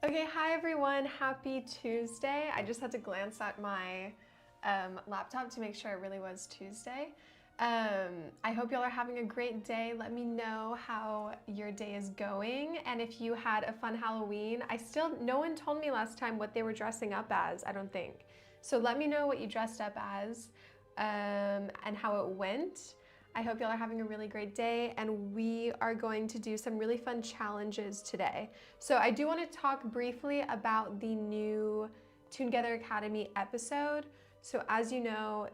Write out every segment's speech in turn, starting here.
Okay, hi everyone, happy Tuesday. I just had to glance at my laptop to make sure it really was Tuesday. I hope y'all are having a great day. Let me know how your day is going and if you had a fun Halloween. No one told me last time what they were dressing up as, I don't think. So let me know what you dressed up as and how it went. I hope y'all are having a really great day, and we are going to do some really fun challenges today. So I do want to talk briefly about the new Toongether Academy episode. So as you know,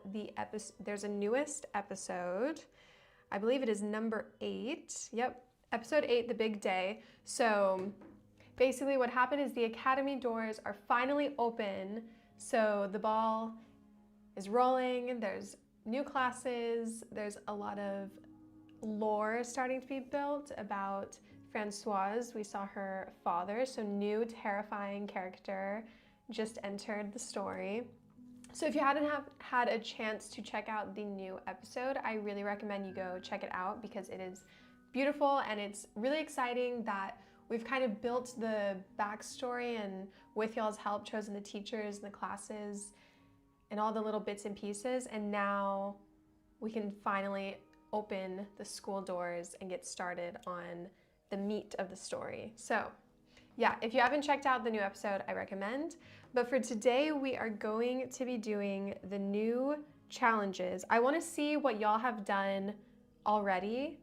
there's a newest episode. I believe it is number 8. Yep, episode 8, the big day. So basically what happened is the Academy doors are finally open. So the ball is rolling, there's new classes, there's a lot of lore starting to be built about Françoise. We saw her father, so new terrifying character just entered the story. So if you hadn't had a chance to check out the new episode, I really recommend you go check it out because it is beautiful and it's really exciting that we've kind of built the backstory and with y'all's help chosen the teachers and the classes and all the little bits and pieces, and now we can finally open the school doors and get started on the meat of the story. So yeah, if you haven't checked out the new episode, I recommend. But for today, we are going to be doing the new challenges. I want to see what y'all have done already,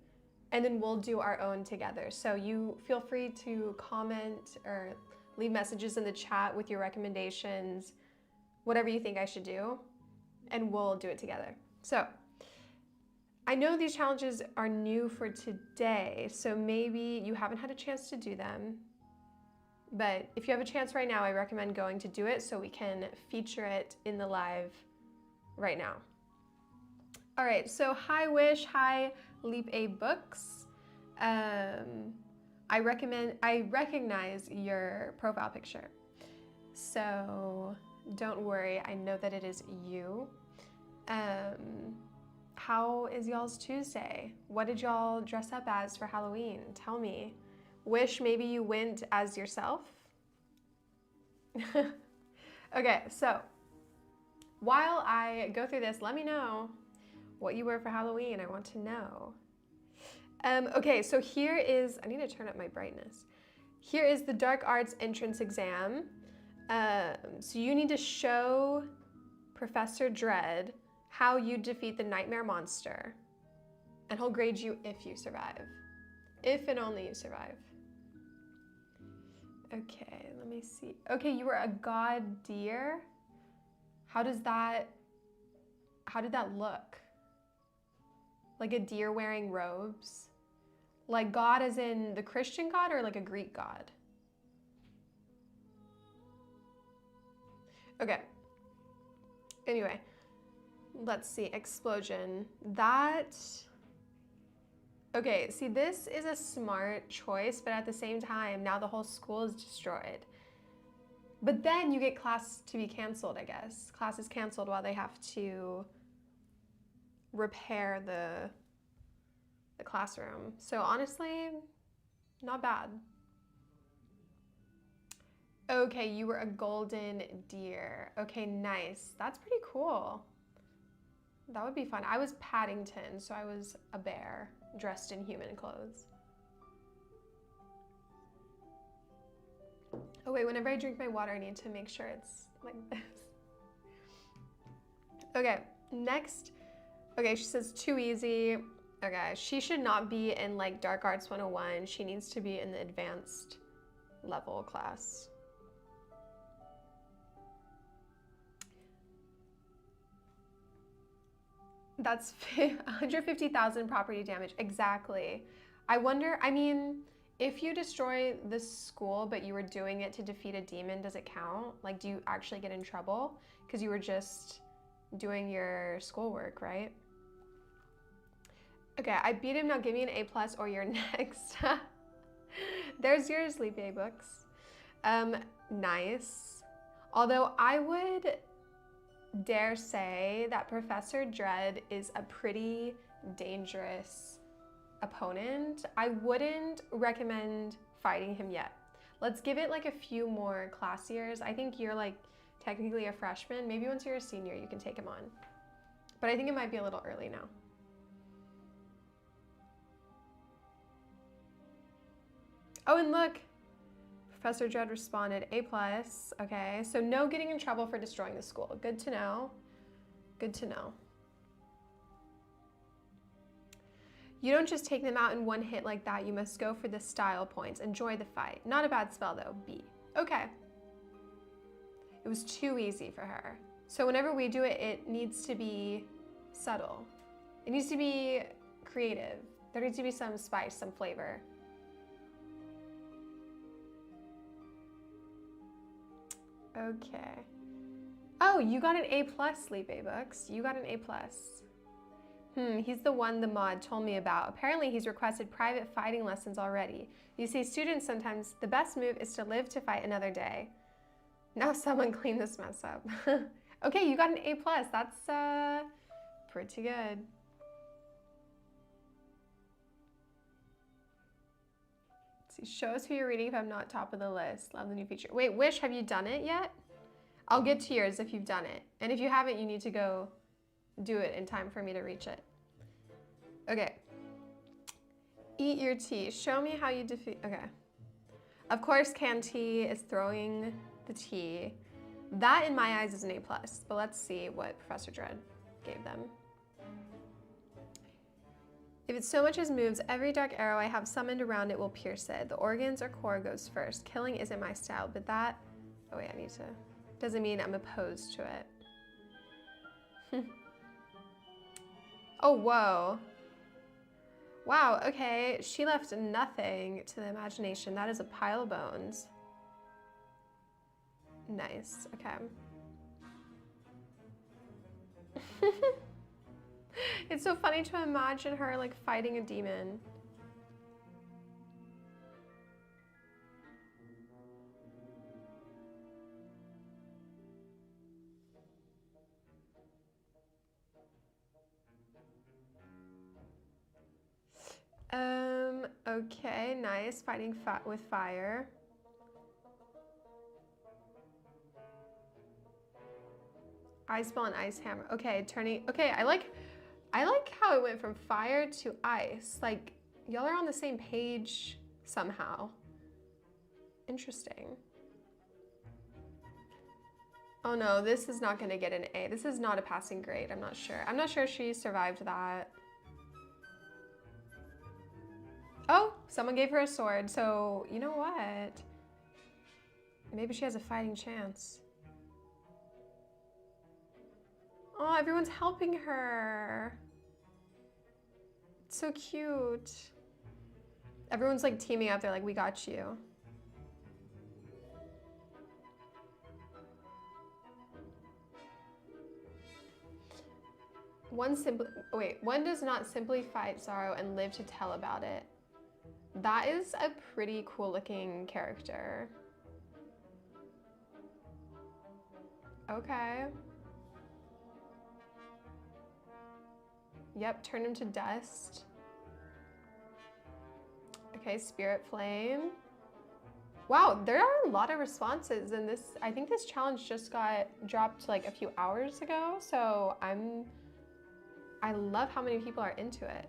and then we'll do our own together. So you feel free to comment or leave messages in the chat with your recommendations, whatever you think I should do, and we'll do it together. So I know these challenges are new for today, so maybe you haven't had a chance to do them, but if you have a chance right now, I recommend going to do it so we can feature it in the live right now. All right, so hi Wish, hi Leap A Books. I recognize your profile picture. So don't worry, I know that it is you. How is y'all's Tuesday? What did y'all dress up as for Halloween? Tell me. Wish maybe you went as yourself? Okay, so while I go through this, let me know what you wear for Halloween. I want to know. Okay, so here is, I need to turn up my brightness. Here is the Dark Arts entrance exam. So you need to show Professor Dread how you defeat the nightmare monster, and he'll grade you if you survive. If and only you survive. Okay, let me see. Okay, you were a god deer. How did that look? Like a deer wearing robes? Like God as in the Christian God or like a Greek God? Okay. Anyway, let's see. Explosion. Okay, see, this is a smart choice, but at the same time, now the whole school is destroyed. But then you get class to be canceled, I guess. Class is canceled while they have to repair the classroom. So honestly, not bad. Okay, you were a golden deer. Okay, nice. That's pretty cool. That would be fun. I was Paddington, so I was a bear dressed in human clothes. Oh wait, whenever I drink my water, I need to make sure it's like this. Okay, next. Okay, she says too easy. Okay, she should not be in like Dark Arts 101. She needs to be in the advanced level class. That's 150,000 property damage, exactly. I wonder, I mean, if you destroy the school, but you were doing it to defeat a demon, does it count? Like, do you actually get in trouble? Because you were just doing your schoolwork, right? Okay, I beat him, now give me an A+ or you're next. There's your Sleep A books. Nice. Although I would dare say that Professor Dread is a pretty dangerous opponent. I wouldn't recommend fighting him yet. Let's give it like a few more class years. I think you're like technically a freshman. Maybe once you're a senior, you can take him on. But I think it might be a little early now. Oh, and look, Professor Dredd responded, A+. Okay, so no getting in trouble for destroying the school. Good to know. Good to know. You don't just take them out in one hit like that. You must go for the style points. Enjoy the fight. Not a bad spell though, B. Okay. It was too easy for her. So whenever we do it, it needs to be subtle. It needs to be creative. There needs to be some spice, some flavor. Okay. Oh, you got an A+, Sleep A Books. You got an A+. He's the one the mod told me about. Apparently he's requested private fighting lessons already. You see, students sometimes, the best move is to live to fight another day. Now someone clean this mess up. Okay, you got an A+. That's pretty good. Let's see, show us who you're reading if I'm not top of the list. Love the new feature. Wait, Wish, have you done it yet? I'll get to yours if you've done it. And if you haven't, you need to go do it in time for me to reach it. Okay. Eat your tea. Show me how you defeat. Okay. Of course, canned tea is throwing the tea. That, in my eyes, is an A+. But let's see what Professor Dredd gave them. If it so much as moves, every dark arrow I have summoned around it will pierce it. The organs or core goes first. Killing isn't my style, but that... Oh, wait, I need to... Doesn't mean I'm opposed to it. Oh, whoa. Wow, okay. She left nothing to the imagination. That is a pile of bones. Nice, okay. It's so funny to imagine her like fighting a demon. Okay, nice. Fighting with fire. Ice ball and ice hammer. Okay, turning. Okay, I like how it went from fire to ice. Like, y'all are on the same page somehow. Interesting. Oh no, this is not gonna get an A. This is not a passing grade, I'm not sure. I'm not sure she survived that. Oh, someone gave her a sword, so you know what? Maybe she has a fighting chance. Oh, everyone's helping her. It's so cute. Everyone's like teaming up. They're like, we got you. One does not simply fight sorrow and live to tell about it. That is a pretty cool looking character. Okay. Yep, turn him to dust. Okay, spirit flame. Wow, there are a lot of responses in this. I think this challenge just got dropped like a few hours ago, so I love how many people are into it.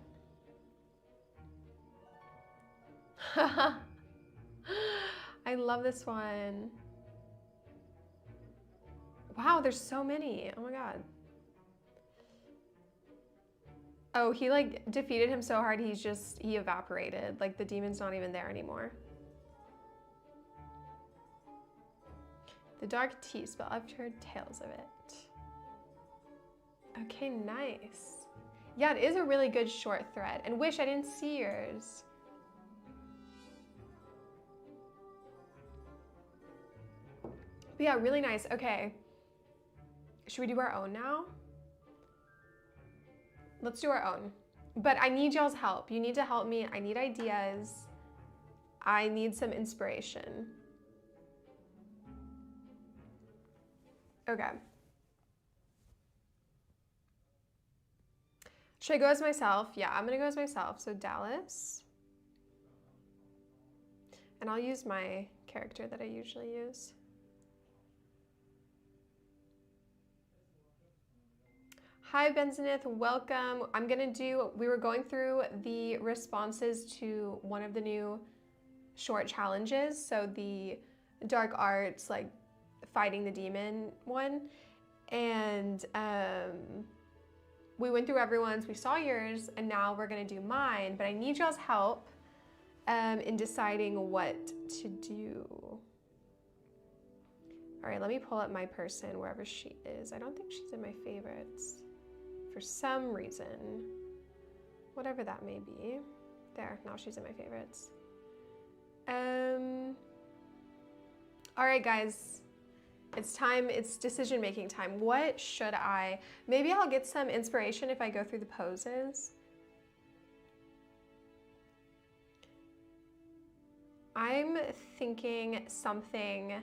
I love this one. Wow, there's so many. Oh my god. Oh, he like defeated him so hard he evaporated. Like the demon's not even there anymore. The dark tea spell. I've heard tales of it. Okay, nice. Yeah, it is a really good short thread. And Wish, I didn't see yours. But yeah, really nice. Okay. Should we do our own now? Let's do our own. But I need y'all's help. You need to help me. I need ideas. I need some inspiration. Okay. Should I go as myself? Yeah, I'm gonna go as myself. So Dallas. And I'll use my character that I usually use. Hi Benzenith, welcome. We were going through the responses to one of the new short challenges. So the dark arts, like fighting the demon one. And we went through everyone's, we saw yours, and now we're gonna do mine, but I need y'all's help in deciding what to do. All right, let me pull up my person wherever she is. I don't think she's in my favorites for some reason, whatever that may be. There, now she's in my favorites. All right, guys, it's time, it's decision-making time. What should maybe I'll get some inspiration if I go through the poses. I'm thinking something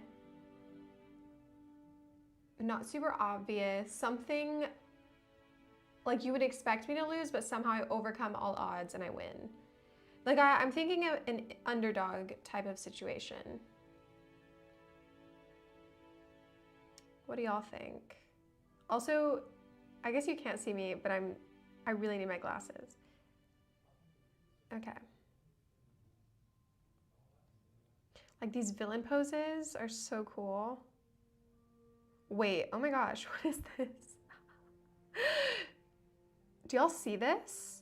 not super obvious, something like you would expect me to lose, but somehow I overcome all odds and I win. Like I'm thinking of an underdog type of situation. What do y'all think? Also, I guess you can't see me, but I really need my glasses. Okay. Like these villain poses are so cool. Wait, oh my gosh, what is this? Do y'all see this?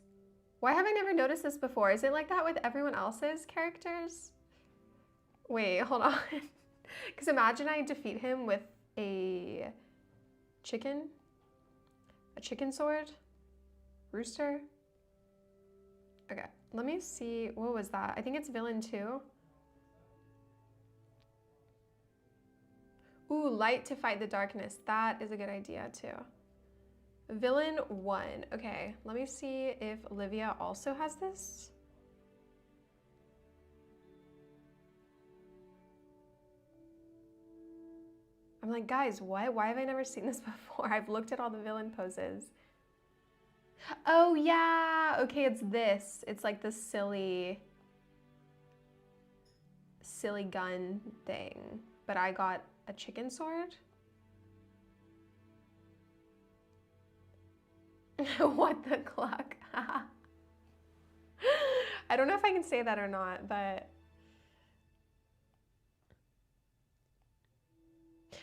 Why have I never noticed this before? Is it like that with everyone else's characters? Wait, hold on. Because imagine I defeat him with a chicken sword, rooster. Okay, let me see, what was that? I think it's villain 2. Ooh, light to fight the darkness. That is a good idea too. Villain 1. Okay, let me see if Olivia also has this. I'm like, guys, what? Why have I never seen this before? I've looked at all the villain poses. Oh yeah, okay, it's this. It's like the silly gun thing, but I got a chicken sword. What the cluck? I don't know if I can say that or not, but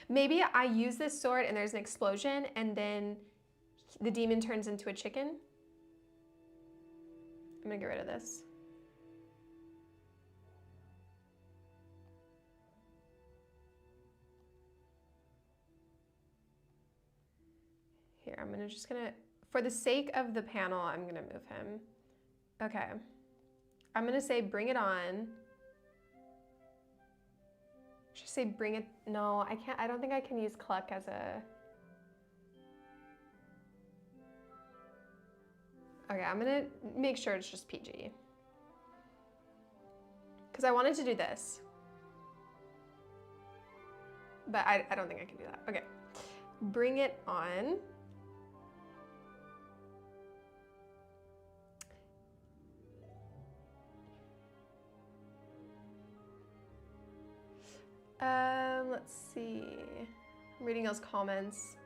maybe I use this sword and there's an explosion and then the demon turns into a chicken. I'm gonna get rid of this. Here, for the sake of the panel, I'm gonna move him. Okay. I'm gonna say bring it on. Should I say bring it? No, I can't. I don't think I can use cluck as a... Okay, I'm gonna make sure it's just PG. Because I wanted to do this. But I don't think I can do that. Okay. Bring it on. Let's see. I'm reading those comments.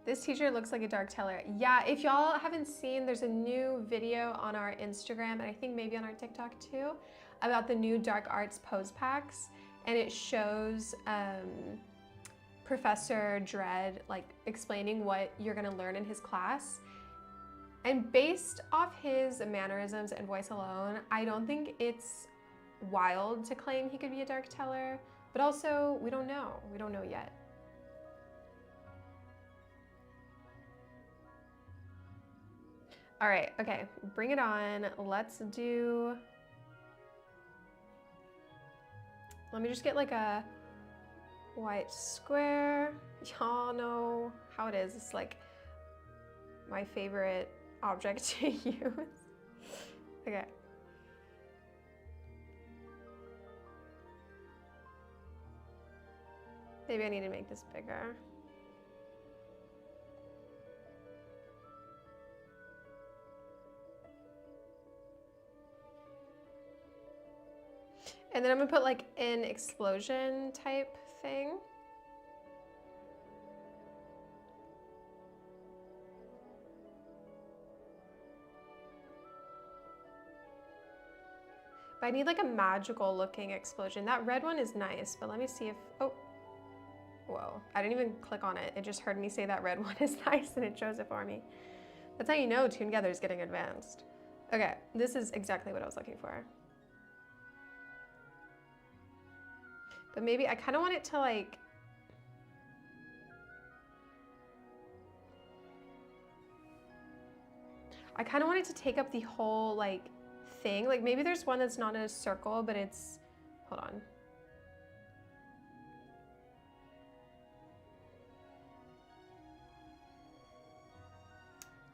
This teacher looks like a dark teller. Yeah, if y'all haven't seen, there's a new video on our Instagram and I think maybe on our TikTok too about the new dark arts pose packs, and it shows Professor Dredd like explaining what you're gonna learn in his class. And based off his mannerisms and voice alone, I don't think it's wild to claim he could be a dark teller, but also we don't know. We don't know yet. All right, okay, bring it on. Let me just get like a white square. Y'all know how it is. It's like my favorite object to use. Okay. Maybe I need to make this bigger. And then I'm gonna put like an explosion type thing. But I need like a magical looking explosion. That red one is nice, but let me see if, oh, whoa. I didn't even click on it. It just heard me say that red one is nice and it chose it for me. That's how you know toongether is getting advanced. Okay, this is exactly what I was looking for. But maybe I kind of want it to like, I kind of want it to take up the whole like thing. Like maybe there's one that's not a circle, but it's, hold on.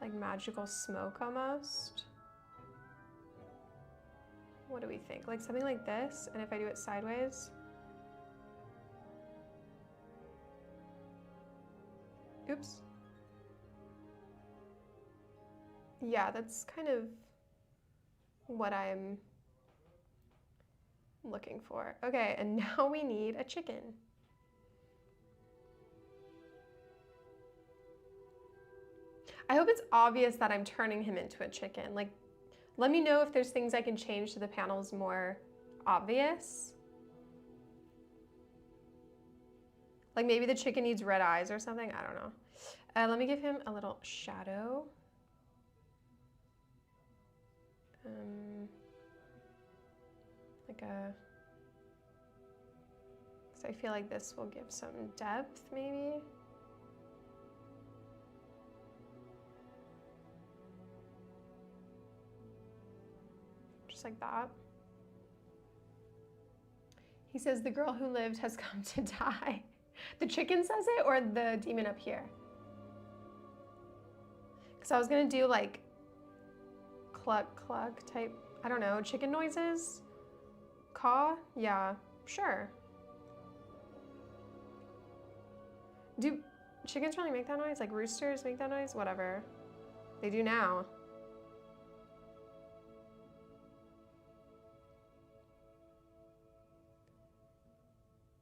Like magical smoke almost. What do we think? Like something like this, and if I do it sideways. Oops. Yeah, that's kind of what I'm looking for. Okay, and now we need a chicken. I hope it's obvious that I'm turning him into a chicken. Like, let me know if there's things I can change to the panels more obvious. Like maybe the chicken needs red eyes or something, I don't know. Let me give him a little shadow. Like a, so I feel like this will give some depth maybe. Just like that. He says the girl who lived has come to die. The chicken says it or the demon up here? Because I was gonna do like cluck cluck type, I don't know, chicken noises? Caw? Yeah, sure. Do chickens really make that noise? Like roosters make that noise? Whatever. They do now.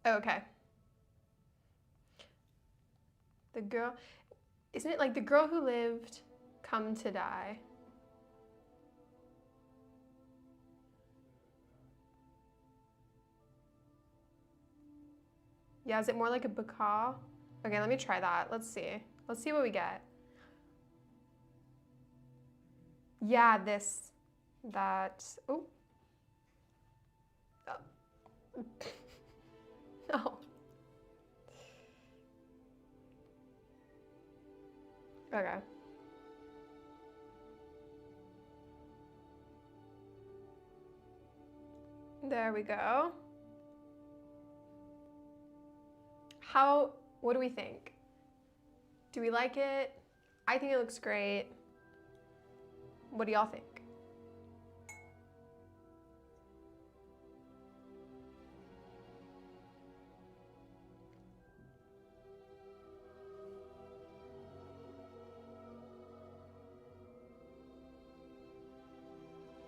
Okay. The girl, isn't it like the girl who lived come to die? Yeah, is it more like a baka? Okay, let me try that. Let's see. Let's see what we get. Yeah, this, that, oh. Oh. No. Okay. There we go. What do we think? Do we like it? I think it looks great. What do y'all think?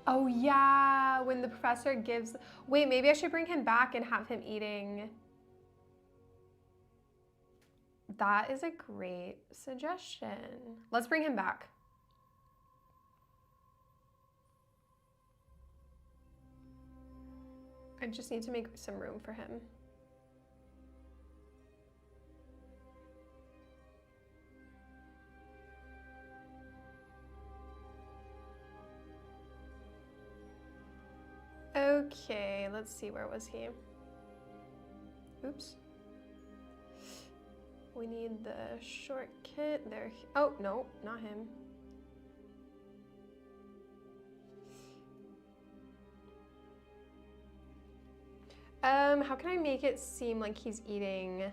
Oh yeah, when the professor gives, wait, maybe I should bring him back and have him eating. That is a great suggestion. Let's bring him back. I just need to make some room for him. Okay, let's see, where was he? Oops. We need the short kit there. Oh, no, not him. How can I make it seem like he's eating?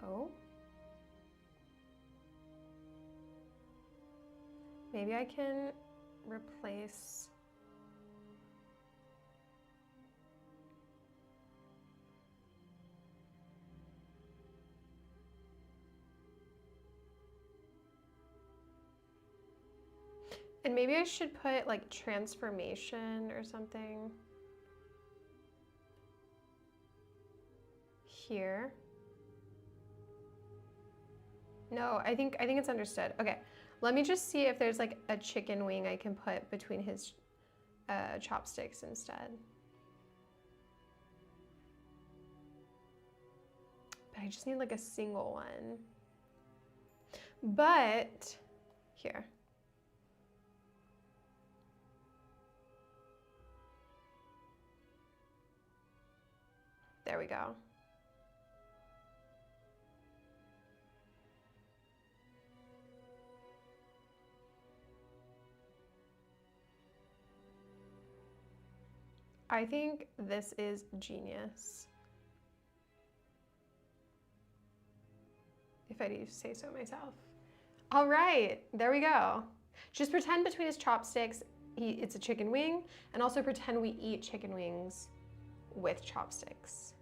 Oh. Maybe I can replace. And maybe I should put like transformation or something. here. No, I think it's understood. Okay, let me just see if there's like a chicken wing I can put between his chopsticks instead. But I just need like a single one. But here. There we go. I think this is genius. If I do say so myself. All right, there we go. Just pretend between his chopsticks, it's a chicken wing, and also pretend we eat chicken wings with chopsticks.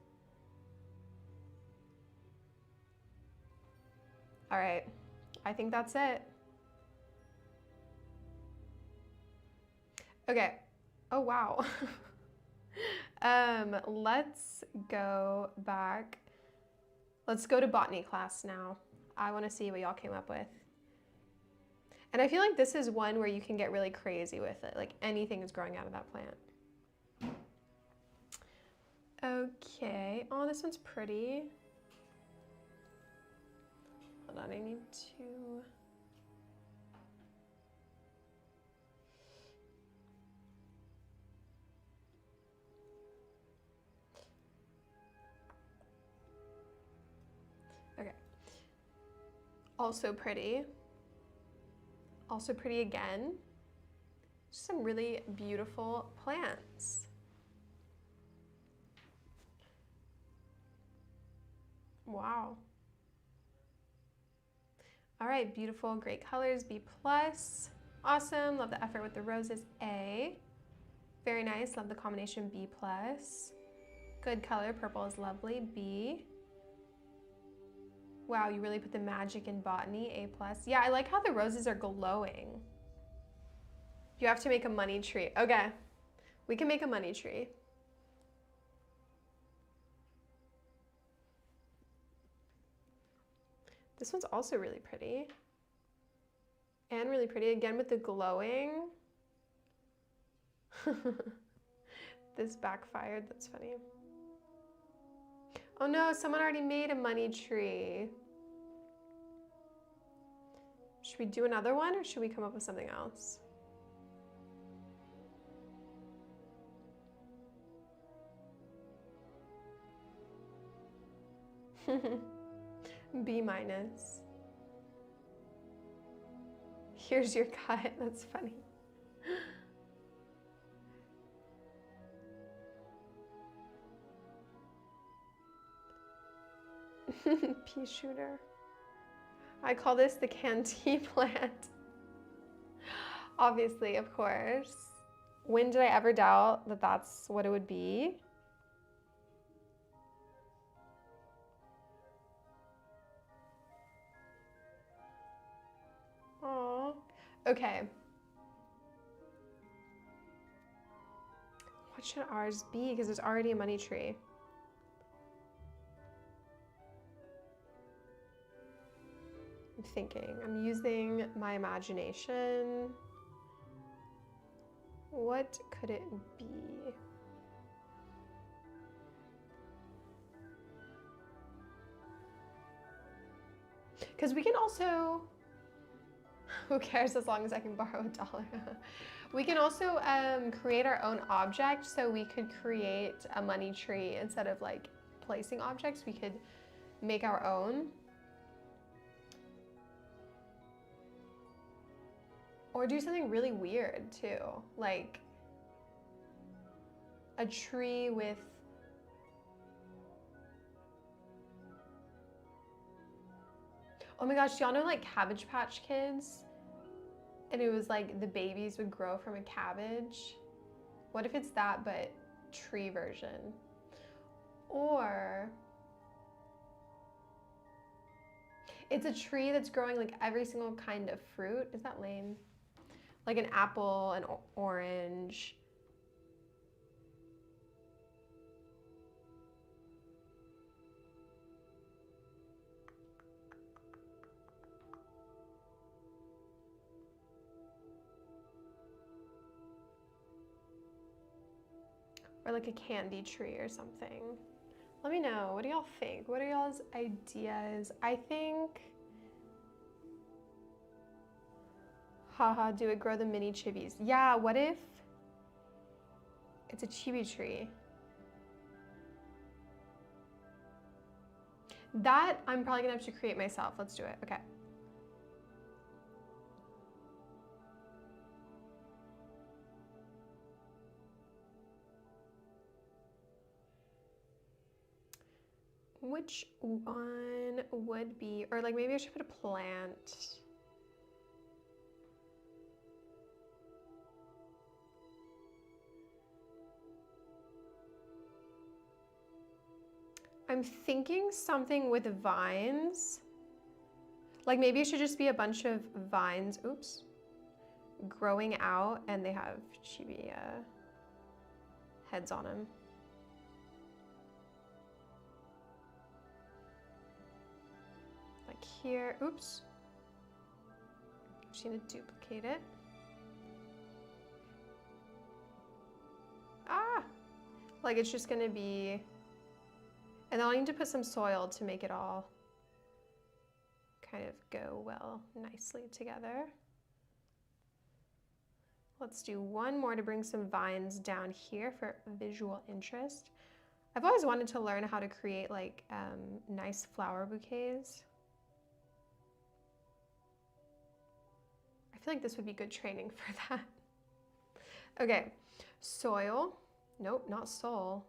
All right, I think that's it. Okay, oh wow. Let's go back. Let's go to botany class now. I want to see what y'all came up with. And I feel like this is one where you can get really crazy with it. Like anything is growing out of that plant. Okay. Oh, this one's pretty. Hold on, I need to... Okay. Also pretty. Also pretty again. Some really beautiful plants. Wow. All right, beautiful, great colors, B+. Awesome, love the effort with the roses, A. Very nice, love the combination, B+. Good color, purple is lovely, B. Wow, you really put the magic in botany, A+. Yeah, I like how the roses are glowing. You have to make a money tree. Okay, we can make a money tree. This one's also really pretty. And really pretty, again with the glowing. This backfired, that's funny. Oh no, someone already made a money tree. Should we do another one or should we come up with something else? B-. Here's your cut, that's funny. Pea shooter. I call this the Cantee plant. Obviously, of course. When did I ever doubt that that's what it would be? Aww. Okay. What should ours be? Because there's already a money tree. I'm thinking. I'm using my imagination. What could it be? Because we can also... Who cares as long as I can borrow $1? We can also create our own object, so we could create a money tree instead of like placing objects. We could make our own. Or do something really weird too, like a tree with... Oh my gosh, y'all know like Cabbage Patch Kids? And it was like the babies would grow from a cabbage. What if it's that, but tree version? Or it's a tree that's growing like every single kind of fruit. Is that lame? Like an apple, an orange. or like a candy tree or something. Let me know, what do y'all think? What are y'all's ideas? I think, haha, do it, grow the mini chibis. Yeah, what if it's a chibi tree? That I'm probably gonna have to create myself. Let's do it, okay. Which one would be, or like maybe I should put a plant. I'm thinking something with vines. Like maybe it should just be a bunch of vines, oops, growing out, and they have chibi heads on them. Like here, oops. Just need to duplicate it. Ah! Like it's just gonna be, and then I'll need to put some soil to make it all kind of go well nicely together. Let's do one more to bring some vines down here for visual interest. I've always wanted to learn how to create like nice flower bouquets. I feel like this would be good training for that. Okay, soil. Nope, not soul.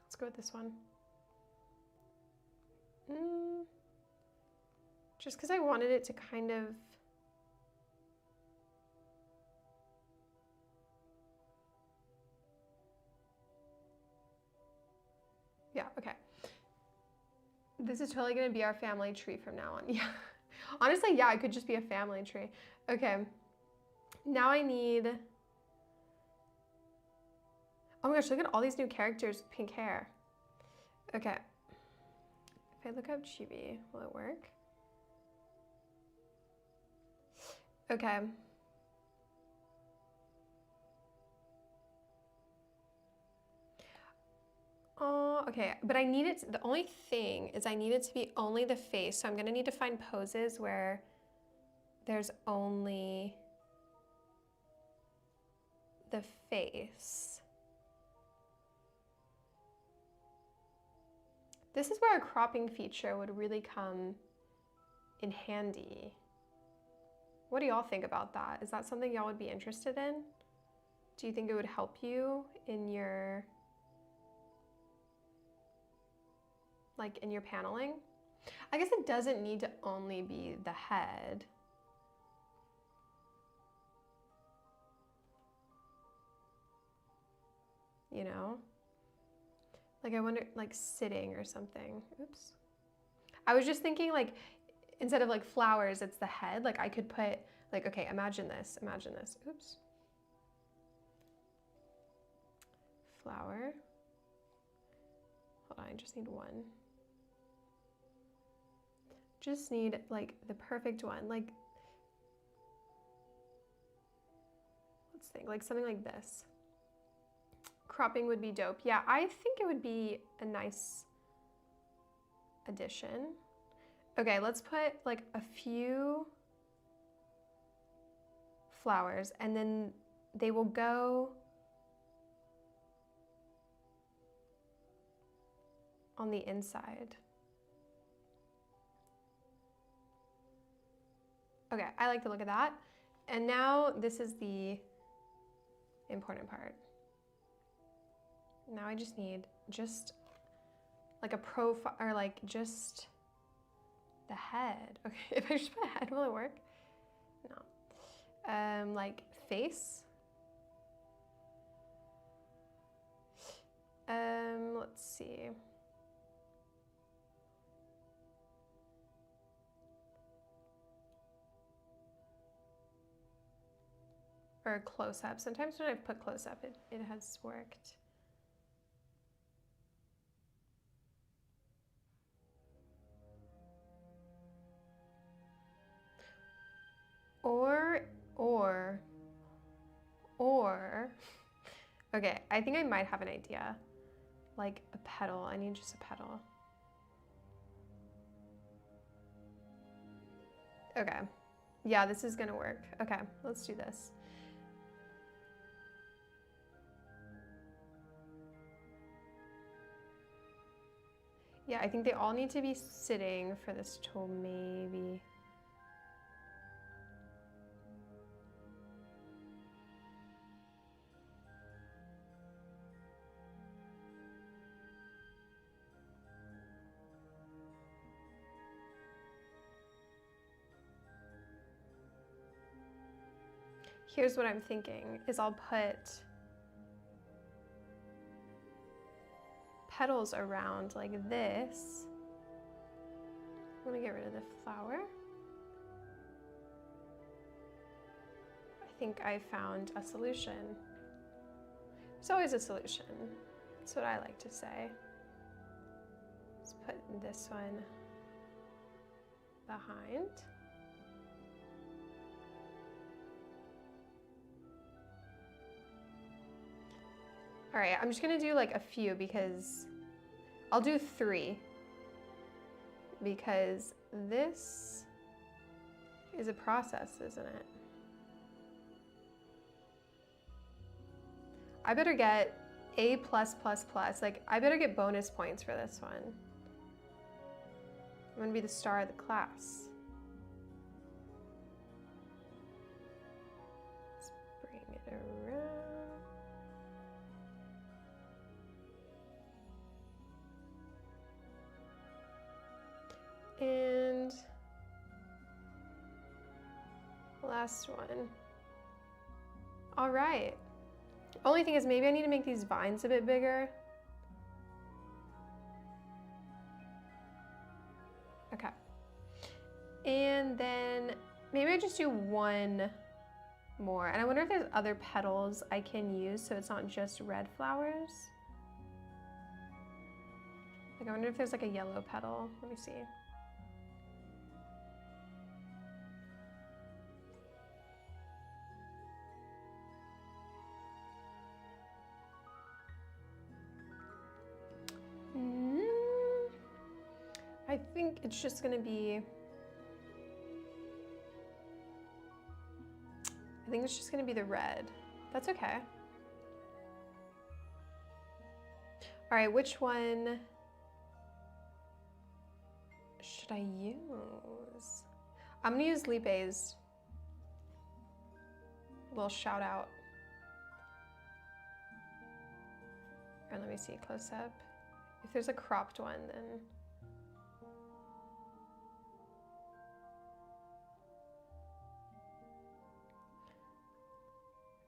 Let's go with this one. Just because I wanted it to kind of, yeah, okay. This is totally gonna be our family tree from now on. Yeah, honestly, yeah, it could just be a family tree. Okay, now I need, oh my gosh, look at all these new characters with pink hair. Okay, if I look up chibi, will it work? Okay. Oh, okay, but I need it, the only thing is I need it to be only the face, so I'm gonna need to find poses where there's only the face. This is where a cropping feature would really come in handy. What do y'all think about that? Is that something y'all would be interested in? Do you think it would help you in your, like in your paneling? I guess it doesn't need to only be the head. You know? Like I wonder, like sitting or something. Oops. I was just thinking like, instead of like flowers, it's the head. Like I could put like, okay, imagine this, oops. Flower. Hold on, I just need one. Just need like the perfect one. Like, let's think, like something like this. Cropping would be dope. Yeah, I think it would be a nice addition. Okay, let's put like a few flowers and then they will go on the inside. Okay, I like the look of that. And now this is the important part. Now I just need just like a profile, or like just the head. Okay, if I just put a head, will it work? No. Like face. Let's see. Or close up. Sometimes when I've put close up, it has worked. Or, okay, I think I might have an idea. Like a petal, I need just a petal. Okay, yeah, this is gonna work. Okay, let's do this. Yeah, I think they all need to be sitting for this to maybe. Here's what I'm thinking, is I'll put petals around like this. I'm gonna get rid of the flower. I think I found a solution. There's always a solution. That's what I like to say. Let's put this one behind. All right, I'm just gonna do like a few because I'll do 3 because this is a process, isn't it? I better get A+++. Like, I better get bonus points for this one. I'm gonna be the star of the class. Let's bring it around. And last one. All right. Only thing is maybe I need to make these vines a bit bigger. Okay. And then maybe I just do one more. And I wonder if there's other petals I can use so it's not just red flowers. Like I wonder if there's like a yellow petal. Let me see. I think it's just gonna be, the red. That's okay. All right, which one should I use? I'm gonna use Lipe's. Little shout out. Or let me see, close up. If there's a cropped one, then.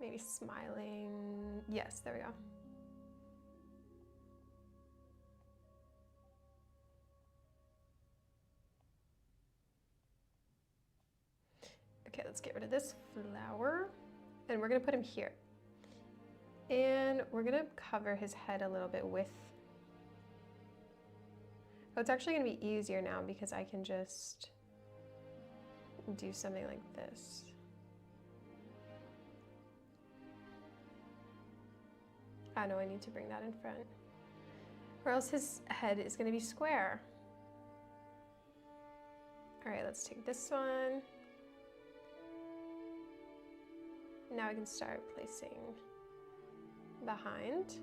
Maybe smiling. Yes, there we go. Okay, let's get rid of this flower. And we're gonna put him here. And we're gonna cover his head a little bit with. Oh, it's actually gonna be easier now because I can just do something like this. I know I need to bring that in front. Or else his head is gonna be square. All right, let's take this one. Now I can start placing behind.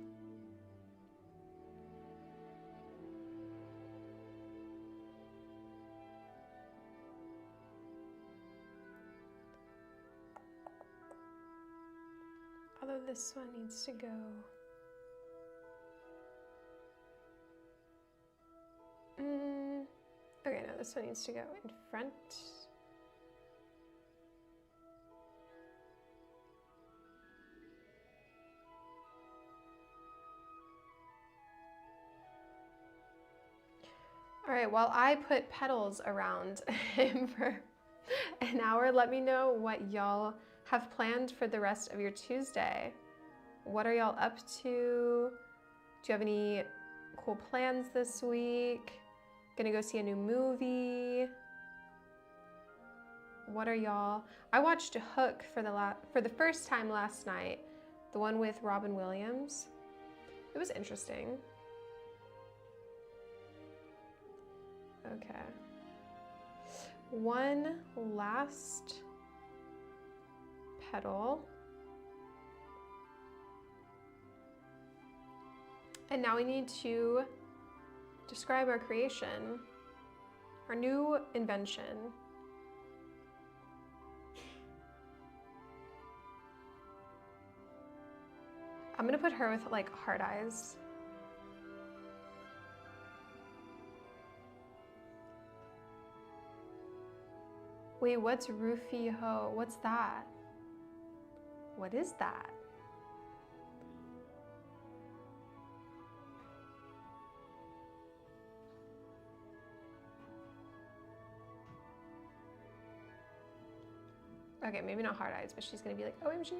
Although this one needs to go. Okay, no, this one needs to go in front. All right, while I put petals around him for an hour, let me know what y'all have planned for the rest of your Tuesday. What are y'all up to? Do you have any cool plans this week? Gonna go see a new movie? What are y'all? I watched Hook for the first time last night, the one with Robin Williams. It was interesting. Okay. One last petal. And now we need to describe our creation, our new invention. I'm gonna put her with like heart eyes. Wait, what's Rufio? What's that? What is that? Okay, maybe not hard eyes, but she's gonna be like, OMG.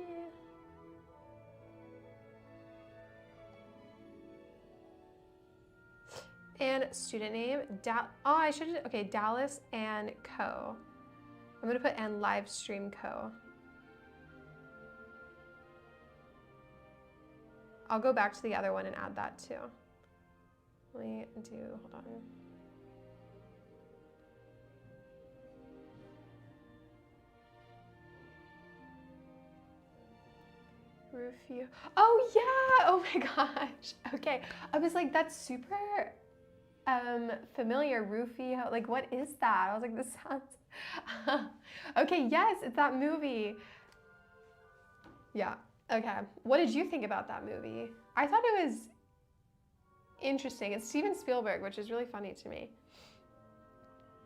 And student name, Dallas and Co. I'm gonna put and live stream Co. I'll go back to the other one and add that too. Let me do, hold on. Rufio. Oh yeah, oh my gosh. Okay, I was like, that's super familiar. Rufio, like what is that? I was like, this sounds, okay, yes, it's that movie. Yeah, okay. What did you think about that movie? I thought it was interesting. It's Steven Spielberg, which is really funny to me.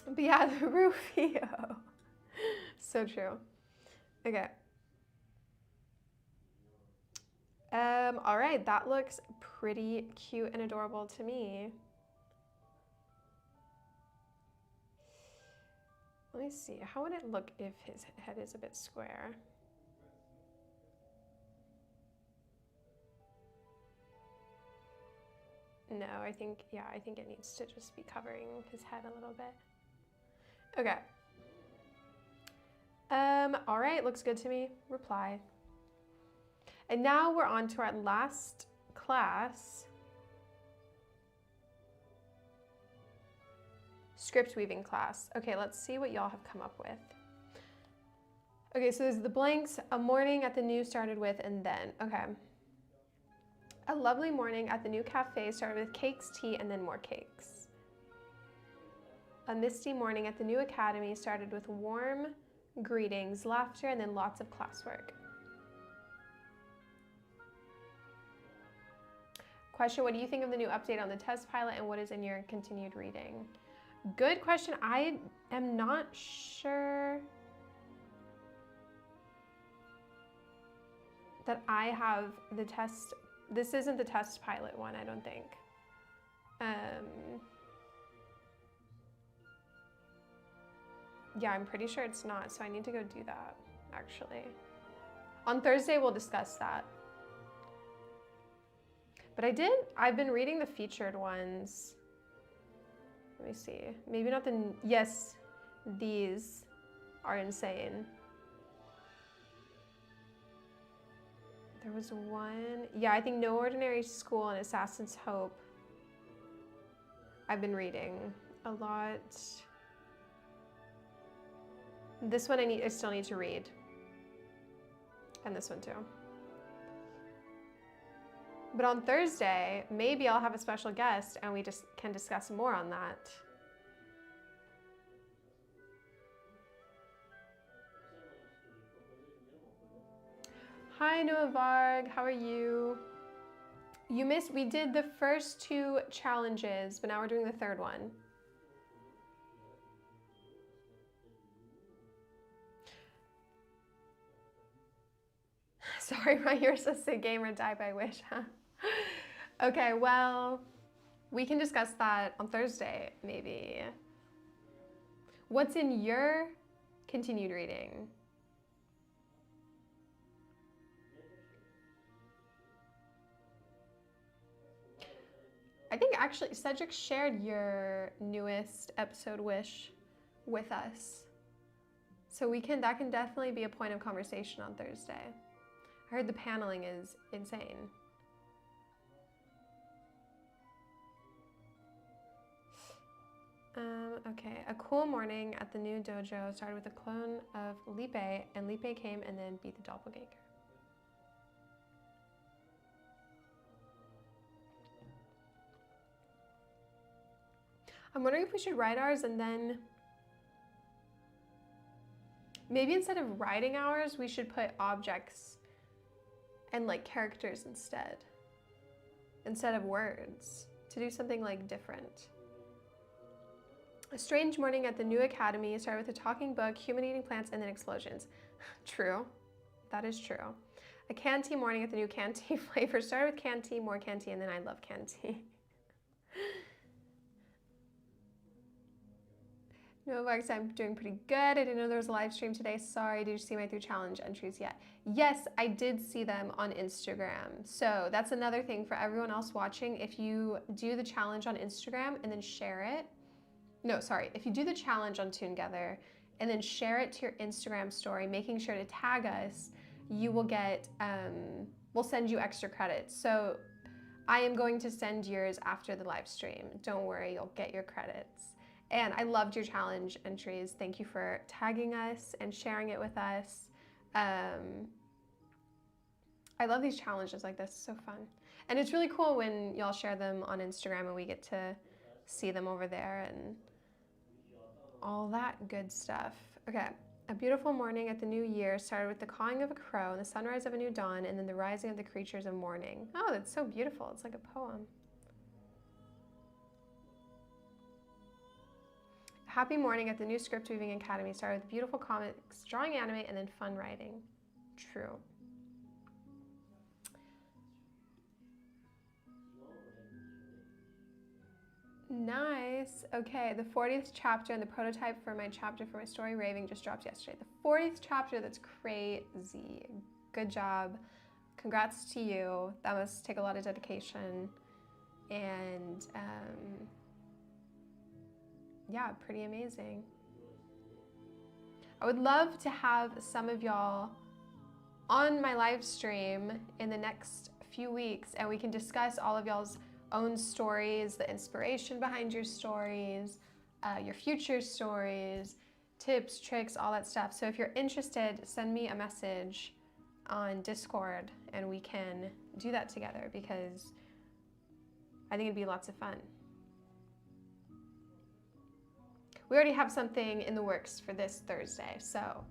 But yeah, the Rufio. So true. Okay. All right, that looks pretty cute and adorable to me. Let me see, how would it look if his head is a bit square? No, I think it needs to just be covering his head a little bit. Okay. All right, looks good to me. Reply. And now we're on to our last class. Script weaving class. Okay, let's see what y'all have come up with. Okay, so there's the blanks. A morning at the new started with and then. Okay. A lovely morning at the new cafe started with cakes, tea, and then more cakes. A misty morning at the new academy started with warm greetings, laughter, and then lots of classwork. Question, what do you think of the new update on the test pilot and what is in your continued reading? Good question. I am not sure that I have the test. This isn't the test pilot one, I don't think. Yeah, I'm pretty sure it's not, so I need to go do that, actually. On Thursday, we'll discuss that. But I've been reading the featured ones. Let me see. Maybe not yes, these are insane. There was one, yeah, I think No Ordinary School and Assassin's Hope. I've been reading a lot. This one I still need to read. And this one too. But on Thursday, maybe I'll have a special guest and we just can discuss more on that. Hi Noah Varg, how are you? We did the first two challenges, but now we're doing the third one. Sorry, my ears says say gamer die by wish, huh? Okay, well, we can discuss that on Thursday, maybe. What's in your continued reading? I think actually Cedric shared your newest episode wish with us. So that can definitely be a point of conversation on Thursday. I heard the paneling is insane. Okay, a cool morning at the new dojo started with a clone of Lipe, and Lipe came and then beat the doppelganger. I'm wondering if we should write ours and then maybe instead of writing ours, we should put objects and like characters instead of words, to do something like different. A strange morning at the new academy started with a talking book, human eating plants, and then explosions. True. That is true. A canned tea morning at the new canned tea flavor started with canned tea, more canned tea, and then I love canned tea. No, Vox, I'm doing pretty good. I didn't know there was a live stream today. Sorry, did you see my 3 challenge entries yet? Yes, I did see them on Instagram. So that's another thing for everyone else watching. If you do the challenge on Instagram and then share it, if you do the challenge on toongether and then share it to your Instagram story, making sure to tag us, you will get, we'll send you extra credits. So I am going to send yours after the live stream. Don't worry, you'll get your credits. And I loved your challenge entries. Thank you for tagging us and sharing it with us. I love these challenges like this, it's so fun. And it's really cool when y'all share them on Instagram and we get to see them over there and all that good stuff. Okay, a beautiful morning at the new year started with the cawing of a crow and the sunrise of a new dawn and then the rising of the creatures of morning. Oh, that's so beautiful. It's like a poem. Happy morning at the new script weaving academy started with beautiful comics, drawing, anime, and then fun writing. True. Nice. Okay, the 40th chapter and the prototype for my chapter for my story Raving just dropped yesterday. The 40th chapter, that's crazy. Good job. Congrats to you. That must take a lot of dedication. And yeah, pretty amazing. I would love to have some of y'all on my live stream in the next few weeks and we can discuss all of y'all's own stories, the inspiration behind your stories, your future stories, tips, tricks, all that stuff. So if you're interested, send me a message on Discord and we can do that together because I think it'd be lots of fun. We already have something in the works for this Thursday, so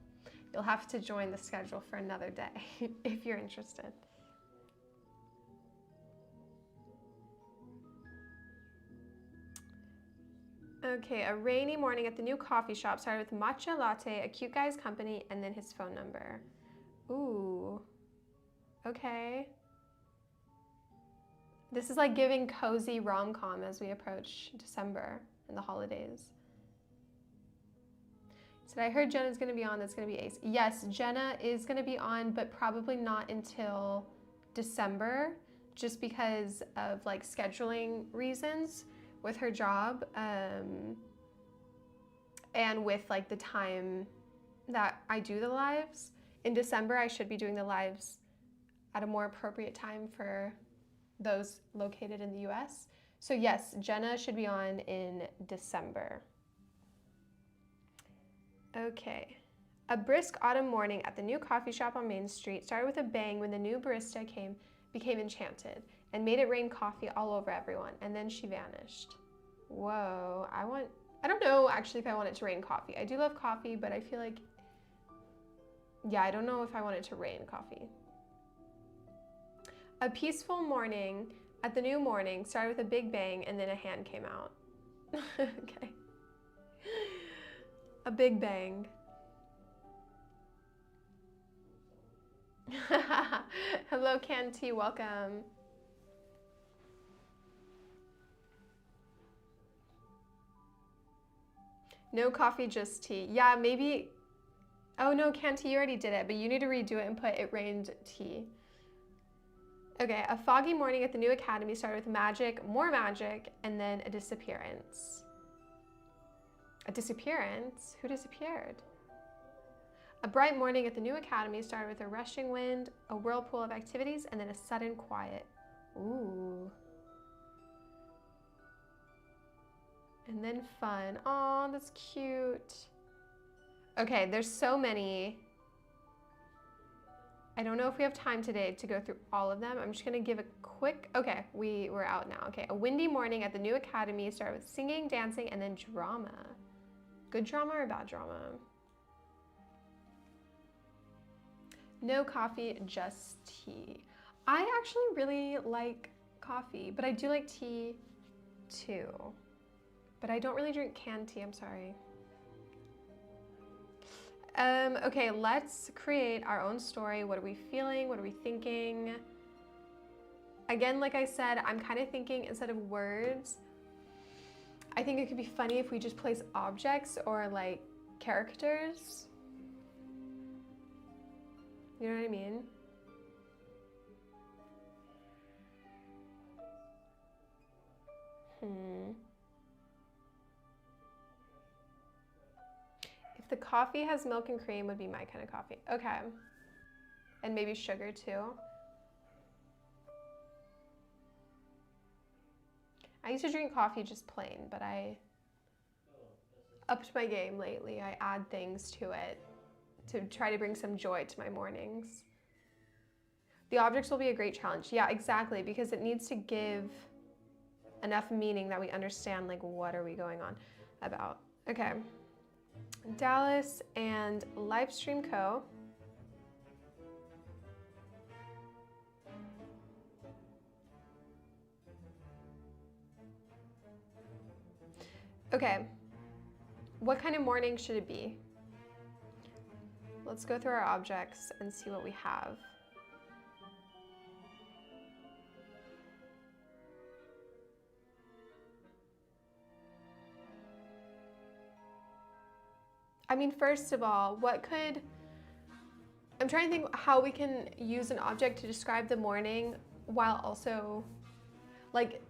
you'll have to join the schedule for another day if you're interested. Okay, a rainy morning at the new coffee shop started with matcha latte, a cute guy's company, and then his phone number. Ooh, okay. This is like giving cozy rom-com as we approach December and the holidays. So I heard Jenna's gonna be on, that's gonna be ace. Yes, Jenna is gonna be on, but probably not until December, just because of like scheduling reasons with her job, and with like the time that I do the lives. In December, I should be doing the lives at a more appropriate time for those located in the US. So yes, Jenna should be on in December. Okay. A brisk autumn morning at the new coffee shop on Main Street started with a bang when the new barista became enchanted and made it rain coffee all over everyone, and then she vanished. Whoa, I don't know actually if I want it to rain coffee. I do love coffee, but I feel like, yeah, I don't know if I want it to rain coffee. A peaceful morning at the new morning started with a big bang and then a hand came out. Okay. A big bang. Hello, Canty, welcome. No coffee, just tea. Yeah, maybe. Oh no, Canty, you already did it, but you need to redo it and put it rained tea. Okay, a foggy morning at the new academy started with magic, more magic, and then a disappearance. A disappearance? Who disappeared? A bright morning at the new academy started with a rushing wind, a whirlpool of activities, and then a sudden quiet. Ooh. And then fun. Aw, that's cute. Okay, there's so many. I don't know if we have time today to go through all of them. I'm just gonna give a quick, okay, we're out now. Okay, a windy morning at the new academy started with singing, dancing, and then drama. Good drama or bad drama? No coffee, just tea. I actually really like coffee, but I do like tea too. But I don't really drink canned tea, I'm sorry. Okay, let's create our own story. What are we feeling? What are we thinking? Again, like I said, I'm kind of thinking instead of words, I think it could be funny if we just place objects or like characters. You know what I mean? If the coffee has milk and cream would be my kind of coffee. Okay. And maybe sugar too. I used to drink coffee just plain, but I upped my game lately. I add things to it to try to bring some joy to my mornings. The objects will be a great challenge. Yeah, exactly, because it needs to give enough meaning that we understand, like, what are we going on about. Okay. Dallas and Livestream Co. Okay. What kind of morning should it be? Let's go through our objects and see what we have. I mean, first of all, I'm trying to think how we can use an object to describe the morning while also, like,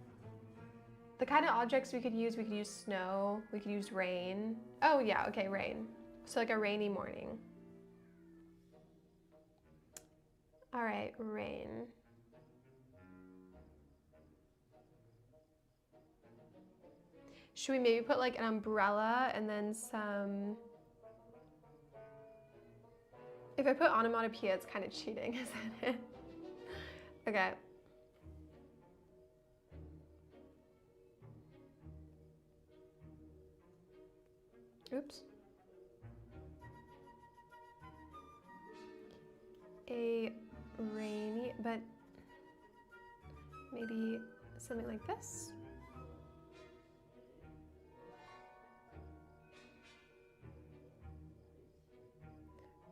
the kind of objects we could use snow, we could use rain. Oh yeah, okay, rain. So like a rainy morning. All right, rain. Should we maybe put like an umbrella and then some... If I put onomatopoeia, it's kind of cheating, isn't it? Okay. Oops. A rainy, but maybe something like this.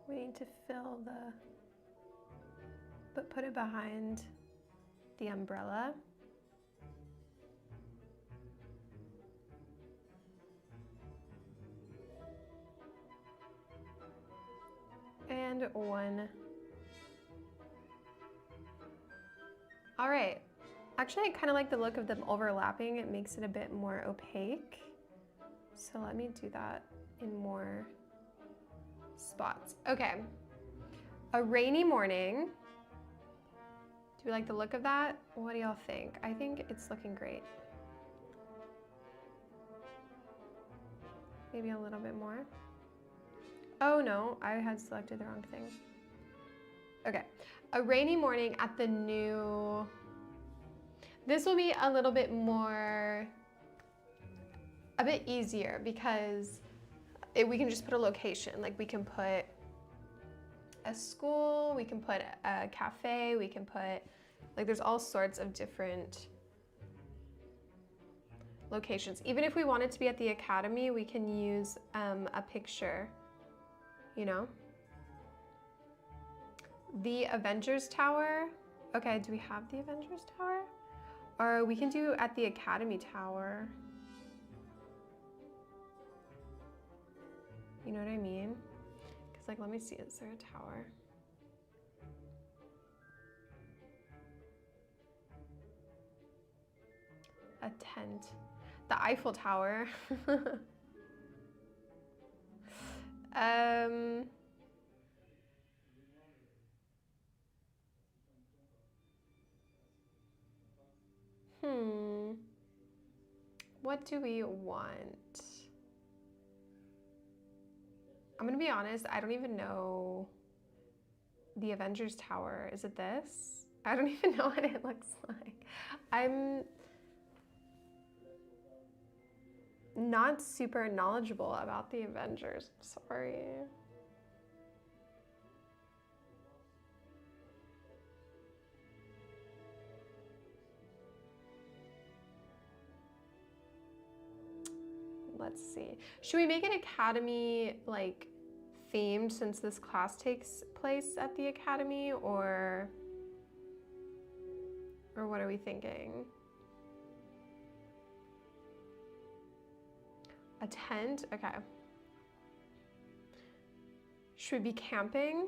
We need to fill but put it behind the umbrella. And one. All right. Actually, I kind of like the look of them overlapping. It makes it a bit more opaque. So let me do that in more spots. Okay. A rainy morning. Do we like the look of that? What do y'all think? I think it's looking great. Maybe a little bit more. Oh no, I had selected the wrong thing. Okay, a rainy morning at the new... This will be a little bit more, a bit easier because we can just put a location. Like we can put a school, we can put a cafe, we can put, like there's all sorts of different locations. Even if we wanted to be at the academy, we can use a picture, you know? The Avengers Tower. Okay, do we have the Avengers Tower? Or we can do at the Academy Tower. You know what I mean? Because like, let me see, is there a tower? A tent. The Eiffel Tower. What do we want? I'm gonna be honest, I don't even know the Avengers Tower. Is it this? I don't even know what it looks like. I'm not super knowledgeable about the Avengers. Sorry. Let's see. Should we make an academy like themed since this class takes place at the academy, or what are we thinking? A tent? Okay. Should we be camping?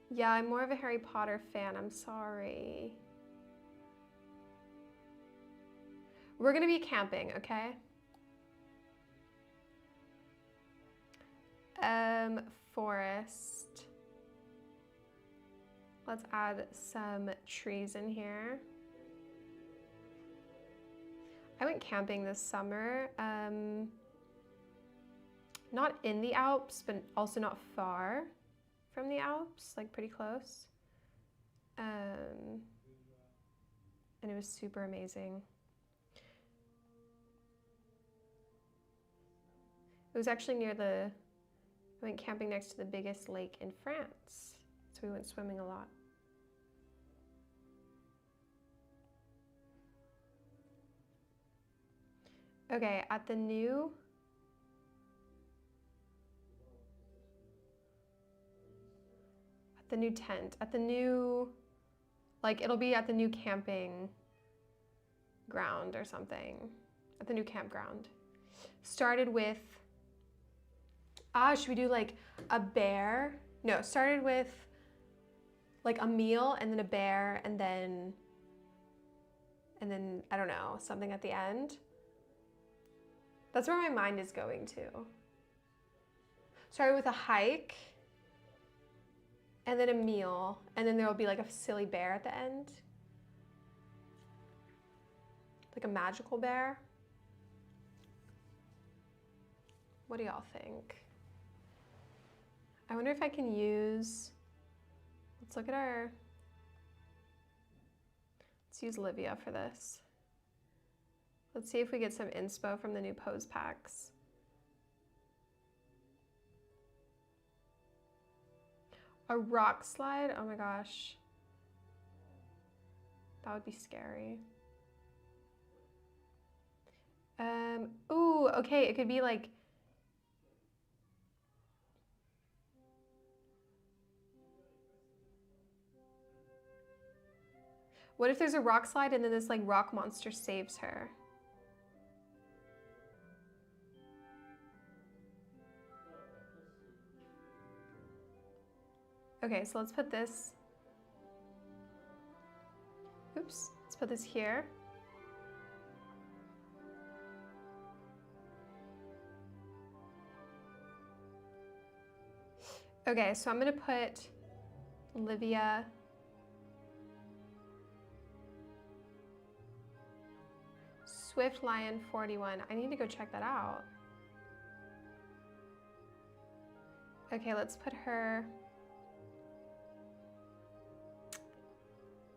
Yeah, I'm more of a Harry Potter fan. I'm sorry. We're gonna be camping, okay? Forest. Let's add some trees in here. I went camping this summer. Not in the Alps, but also not far from the Alps, like pretty close. And it was super amazing. It was actually near I went camping next to the biggest lake in France. So we went swimming a lot. Okay, at the new tent, at the new, like it'll be at the new camping ground or something, at the new campground. Started with, should we do like a bear? No, started with like a meal and then a bear and then I don't know, something at the end. That's where my mind is going to. Started with a hike and then a meal, and then there will be like a silly bear at the end. Like a magical bear. What do y'all think? I wonder if I can use, let's look at let's use Livia for this. Let's see if we get some inspo from the new pose packs. A rock slide? Oh my gosh. That would be scary. Ooh, okay, it could be like, what if there's a rock slide and then this like rock monster saves her? Okay, so let's put this, oops, let's put this here. Okay, so I'm gonna put Livia Swift Lion 41. I need to go check that out. Okay, let's put her.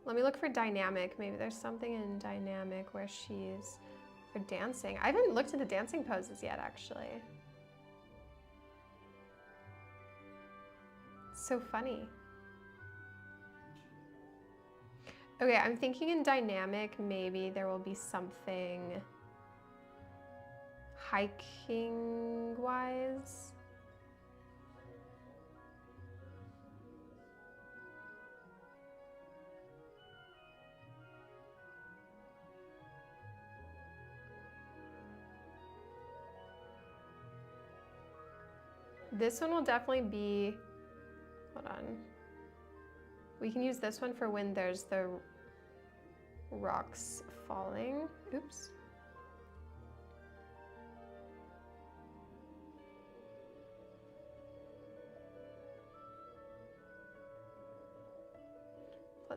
Let me look for dynamic. Maybe there's something in dynamic where she's for dancing. I haven't looked at the dancing poses yet, actually. So funny. Okay, I'm thinking in dynamic, maybe there will be something hiking-wise. This one will definitely be, hold on. We can use this one for when there's the rocks falling. Oops.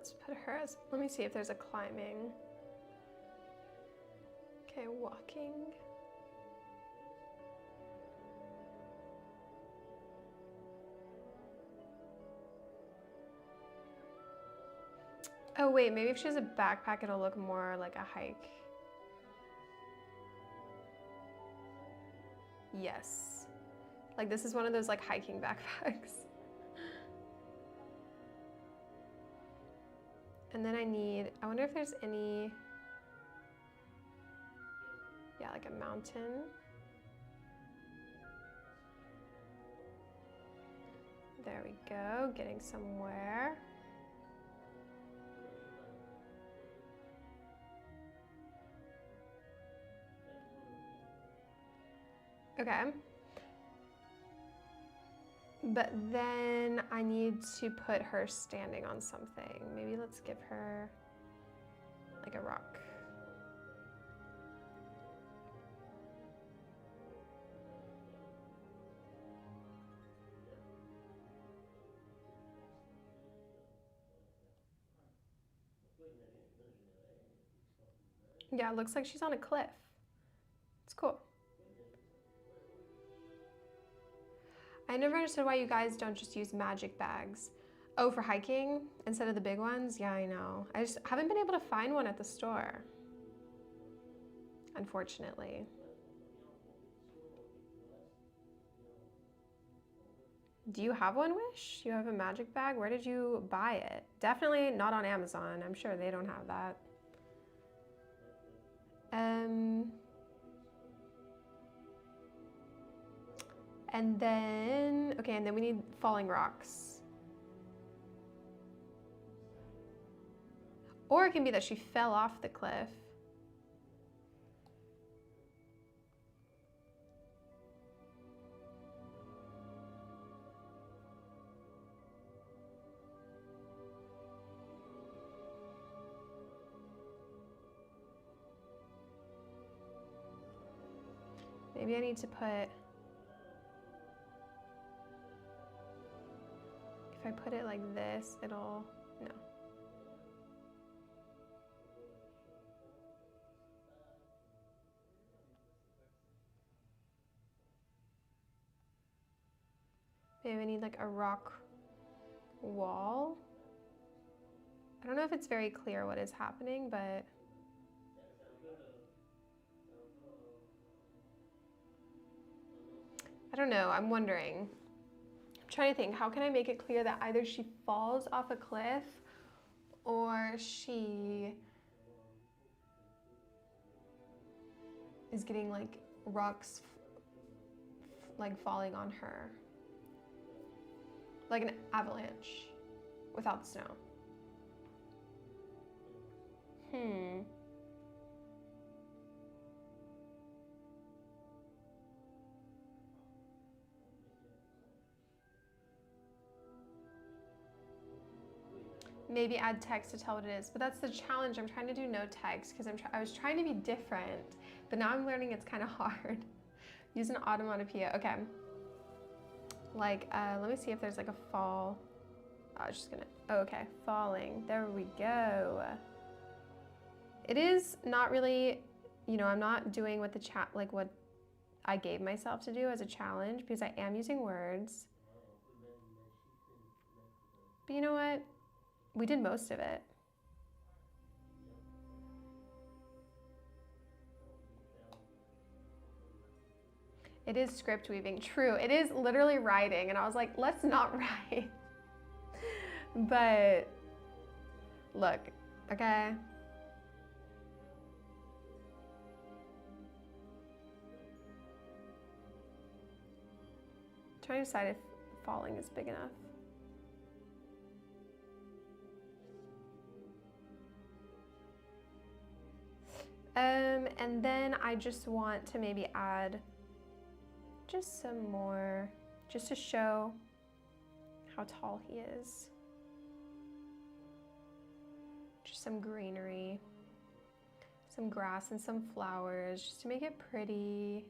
let's put her as, let me see if there's a climbing. Okay, walking. Oh wait, maybe if she has a backpack, it'll look more like a hike. Yes. Like this is one of those like hiking backpacks. And then I wonder if there's any, yeah, like a mountain. There we go, getting somewhere. Okay. But then I need to put her standing on something. Maybe let's give her like a rock. Yeah, it looks like she's on a cliff. It's cool. I never understood why you guys don't just use magic bags. Oh, for hiking instead of the big ones? Yeah, I know. I just haven't been able to find one at the store, unfortunately. Do you have one, Wish? You have a magic bag? Where did you buy it? Definitely not on Amazon. I'm sure they don't have that. And then, okay, and then we need falling rocks. Or it can be that she fell off the cliff. Maybe I need to put, if I put it like this, it'll, no. Maybe I need like a rock wall. I don't know if it's very clear what is happening, but I don't know, I'm wondering. I'm trying to think, how can I make it clear that either she falls off a cliff or she is getting like rocks like falling on her. Like an avalanche without the snow. Maybe add text to tell what it is, but that's the challenge. I'm trying to do no text because I was trying to be different, but now I'm learning it's kind of hard. Use an onomatopoeia. Okay. Like, let me see if there's like a fall. I was just gonna, oh, okay, falling. There we go. It is not really, you know, I'm not doing what like what I gave myself to do as a challenge because I am using words. But you know what? We did most of it. It is script weaving. True. It is literally writing. And I was like, let's not write. But look, okay. I'm trying to decide if falling is big enough. And then I just want to maybe add just some more, just to show how tall he is. Just some greenery, some grass and some flowers, just to make it pretty.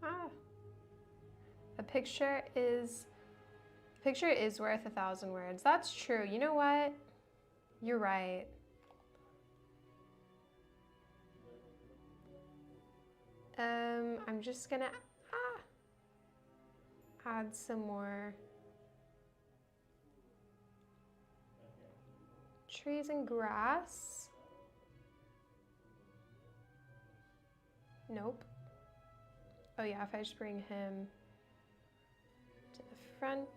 Ah. A picture is worth 1,000 words. That's true. You know what? You're right. I'm just gonna add some more trees and grass. Nope. Oh yeah, if I just bring him to the front.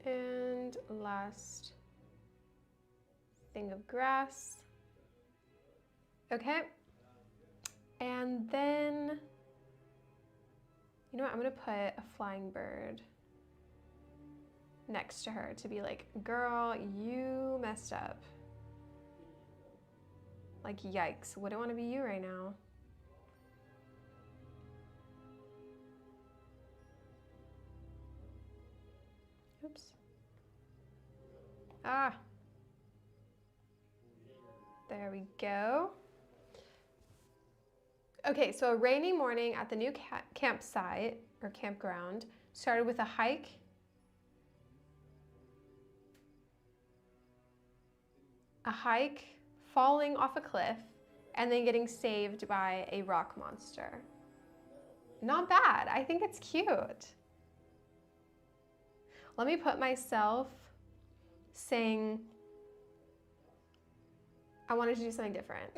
And last thing of grass. Okay. And then, you know what, I'm gonna put a flying bird next to her to be like, girl, you messed up. Like, yikes, wouldn't want to be you right now. Oops. Ah. There we go. Okay, so a rainy morning at the new campsite or campground started with a hike. Falling off a cliff, and then getting saved by a rock monster. Not bad. I think it's cute. Let me put myself saying, I wanted to do something different.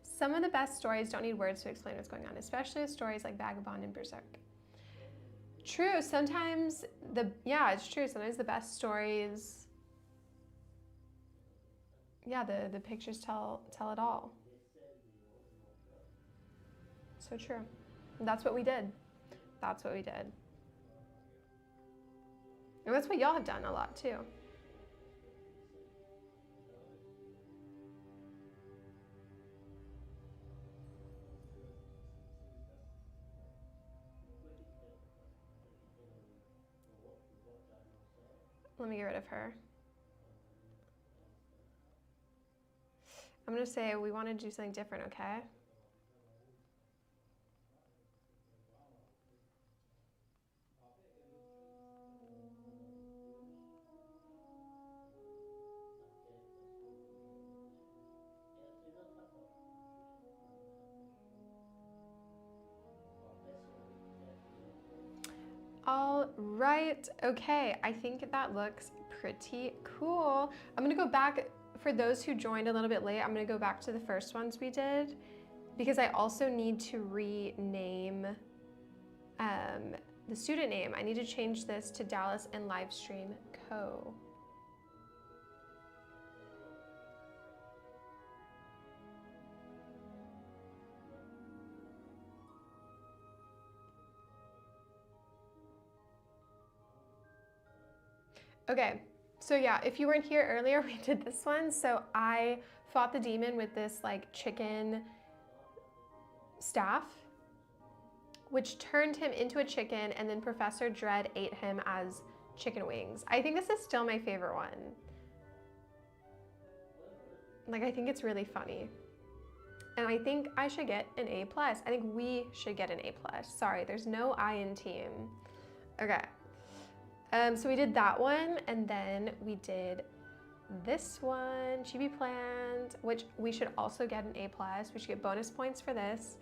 Some of the best stories don't need words to explain what's going on, especially with stories like Vagabond and Berserk. True, sometimes it's true. Sometimes the best stories, the pictures tell it all. So true. And that's what we did. That's what we did. And that's what y'all have done a lot too. Let me get rid of her. I'm gonna say we want to do something different, okay? All right, okay, I think that looks pretty cool. I'm gonna go back, for those who joined a little bit late, I'm gonna go back to the first ones we did, because I also need to rename the student name. I need to change this to Dallas and Livestream Co. Okay, so yeah, if you weren't here earlier, we did this one. So I fought the demon with this like chicken staff, which turned him into a chicken, and then Professor Dread ate him as chicken wings. I think this is still my favorite one. Like, I think it's really funny. And I think I should get an A+. I think we should get an A+. Sorry, there's no I in team. Okay. So we did that one, and then we did this one, Chibi Plant, which we should also get an A+. We should get bonus points for this,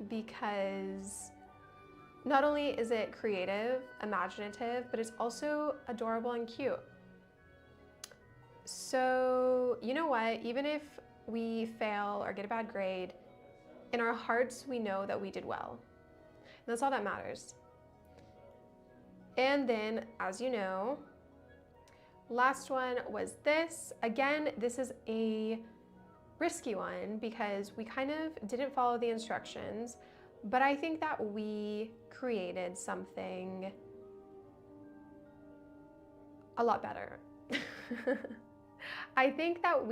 because not only is it creative, imaginative, but it's also adorable and cute. So, you know what? Even if we fail or get a bad grade, in our hearts, we know that we did well. And that's all that matters. And then, as you know, last one was this. Again, this is a risky one because we kind of didn't follow the instructions, but I think that we created something a lot better. I think that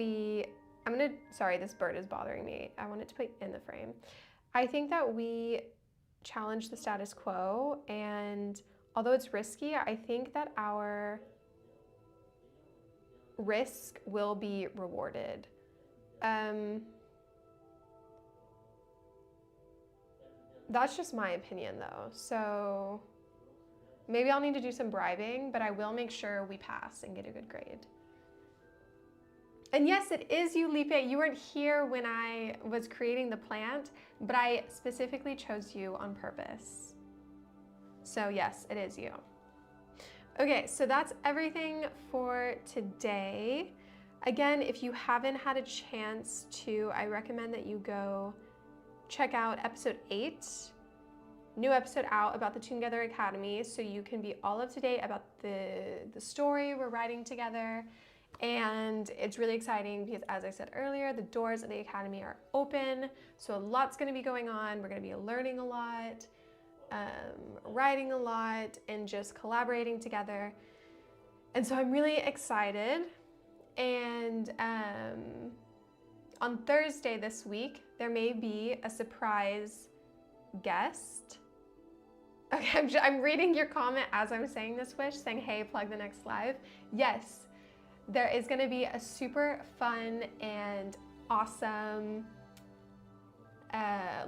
sorry, this bird is bothering me. I want it to put in the frame. I think that we challenged the status quo, and although it's risky, I think that our risk will be rewarded. That's just my opinion though. So maybe I'll need to do some bribing, but I will make sure we pass and get a good grade. And yes, it is you, Lipe. You weren't here when I was creating the plant, but I specifically chose you on purpose. So yes, it is you. Okay, so that's everything for today. Again, if you haven't had a chance to, I recommend that you go check out episode 8. New episode out about the Toongether Academy, so you can be all up to date about the story we're writing together. And it's really exciting because, as I said earlier, the doors of the Academy are open, so a lot's going to be going on. We're going to be learning a lot, writing a lot, and just collaborating together. And so I'm really excited. And on Thursday this week, there may be a surprise guest. Okay, I'm reading your comment as I'm saying this, Wish, saying, hey, plug the next live. Yes, there is going to be a super fun and awesome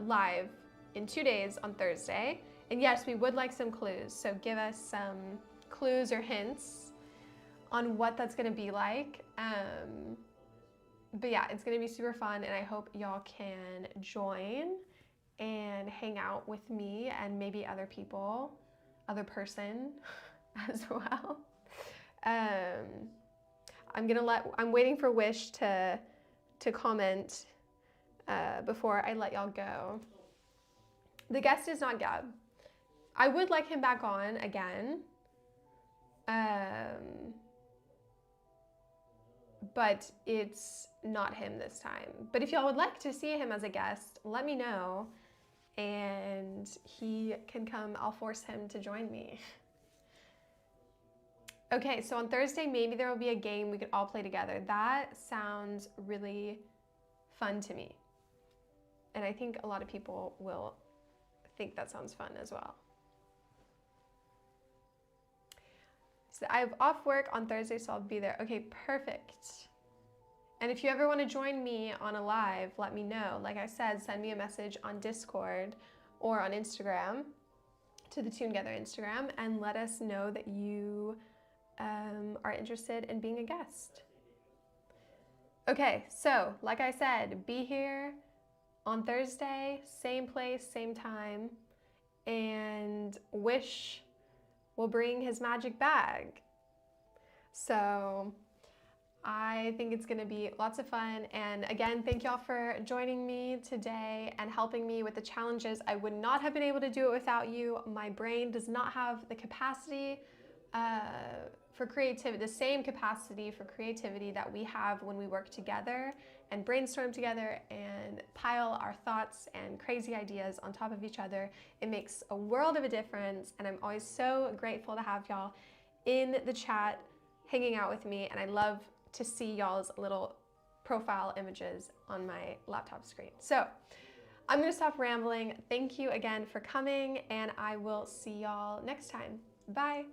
live in 2 days on Thursday. And yes, we would like some clues, so give us some clues or hints on what that's going to be like. But yeah, it's going to be super fun, and I hope y'all can join and hang out with me and maybe other people, other person as well. I'm waiting for Wish to comment before I let y'all go. The guest is not Gab. I would like him back on again. But it's not him this time. But if y'all would like to see him as a guest, let me know, and he can come. I'll force him to join me. Okay, so on Thursday, maybe there will be a game we could all play together. That sounds really fun to me. And I think a lot of people will think that sounds fun as well. So I have off work on Thursday, so I'll be there. Okay, perfect. And if you ever want to join me on a live, let me know. Like I said, send me a message on Discord or on Instagram to the Toongether Instagram and let us know that you are interested in being a guest. Okay, so like I said, be here on Thursday, same place, same time, and Wish will bring his magic bag. So I think it's gonna be lots of fun. And again, thank y'all for joining me today and helping me with the challenges. I would not have been able to do it without you. My brain does not have the capacity for creativity, the same capacity for creativity that we have when we work together and brainstorm together and pile our thoughts and crazy ideas on top of each other. It makes a world of a difference, and I'm always so grateful to have y'all in the chat hanging out with me, and I love to see y'all's little profile images on my laptop screen. So I'm gonna stop rambling. Thank you again for coming, and I will see y'all next time. Bye.